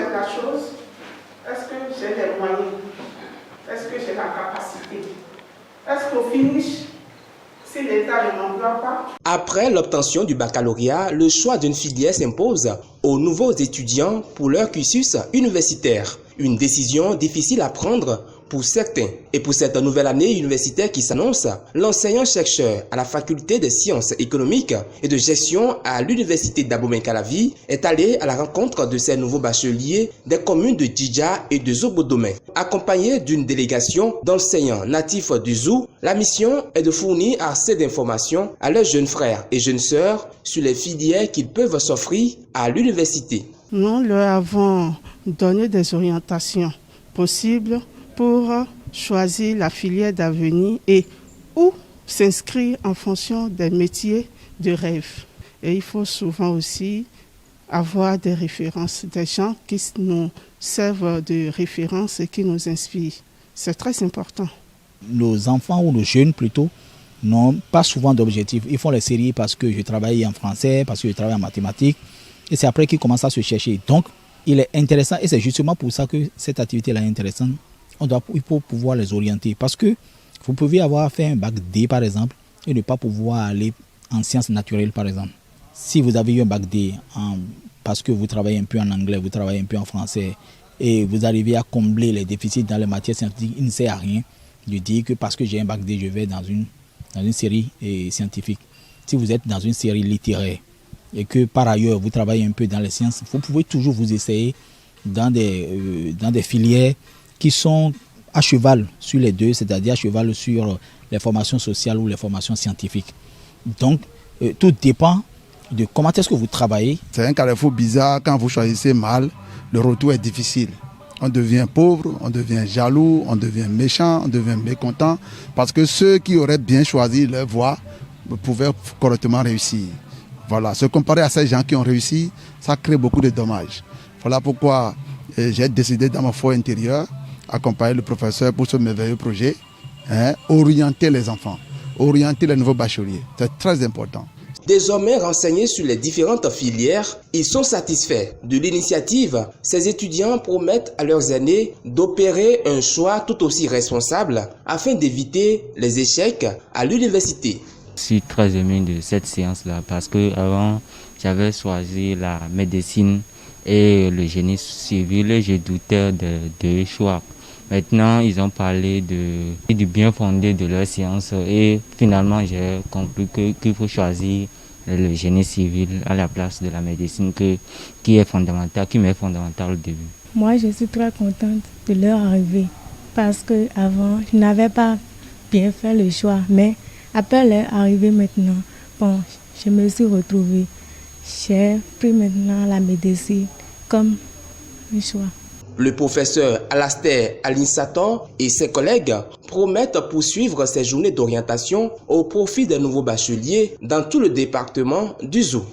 de la chose, est-ce que j'ai les moyens? Est-ce que j'ai la capacité? Est-ce qu'au finish, si l'État ne m'emploie pas? Après l'obtention du baccalauréat, le choix d'une filière s'impose aux nouveaux étudiants pour leur cursus universitaire. Une décision difficile à prendre pour certains. Et pour cette nouvelle année universitaire qui s'annonce, l'enseignant-chercheur à la faculté des sciences économiques et de gestion à l'université d'Abomey-Calavi est allé à la rencontre de ces nouveaux bacheliers des communes de Djidja et de Zobodomé. Accompagné d'une délégation d'enseignants natifs du Zou, la mission est de fournir assez d'informations à leurs jeunes frères et jeunes sœurs sur les filières qu'ils peuvent s'offrir à l'université. Nous leur avons donné des orientations possibles pour choisir la filière d'avenir et où s'inscrire en fonction des métiers de rêve. Et il faut souvent aussi avoir des références, des gens qui nous servent de référence et qui nous inspirent. C'est très important. Nos enfants ou nos jeunes plutôt n'ont pas souvent d'objectifs. Ils font les séries parce que je travaille en français, parce que je travaille en mathématiques. Et c'est après qu'ils commencent à se chercher. Donc, il est intéressant et c'est justement pour ça que cette activité-là est intéressante. Il faut pouvoir les orienter parce que vous pouvez avoir fait un bac D par exemple et ne pas pouvoir aller en sciences naturelles par exemple. Si vous avez eu un bac D parce que vous travaillez un peu en anglais, vous travaillez un peu en français et vous arrivez à combler les déficits dans les matières scientifiques, il ne sert à rien de dire que parce que j'ai un bac D, je vais dans une série scientifique. Si vous êtes dans une série littéraire et que par ailleurs vous travaillez un peu dans les sciences, vous pouvez toujours vous essayer dans des filières qui sont à cheval sur les deux, c'est-à-dire à cheval sur les formations sociales ou les formations scientifiques. Donc, tout dépend de comment est-ce que vous travaillez. C'est un carrefour bizarre, quand vous choisissez mal, le retour est difficile. On devient pauvre, on devient jaloux, on devient méchant, on devient mécontent, parce que ceux qui auraient bien choisi leur voie pouvaient correctement réussir. Voilà, se comparer à ces gens qui ont réussi, ça crée beaucoup de dommages. Voilà pourquoi j'ai décidé dans mon fort intérieur accompagner le professeur pour ce merveilleux projet, orienter les enfants, orienter les nouveaux bacheliers. C'est très important. Désormais renseignés sur les différentes filières, ils sont satisfaits de l'initiative. Ces étudiants promettent à leurs aînés d'opérer un choix tout aussi responsable afin d'éviter les échecs à l'université. Je suis très aimé de cette séance-là parce que avant j'avais choisi la médecine et le génie civil et je doutais de deux choix. Maintenant, ils ont parlé du bien fondé de leur science et finalement, j'ai compris qu'il faut choisir le génie civil à la place de la médecine qui m'est fondamental au début. Moi, je suis très contente de leur arrivée parce qu'avant, je n'avais pas bien fait le choix. Mais après leur arrivée maintenant, je me suis retrouvée. J'ai pris maintenant la médecine comme un choix. Le professeur Alastair Alinsaton et ses collègues promettent poursuivre ces journées d'orientation au profit des nouveaux bacheliers dans tout le département du Zou.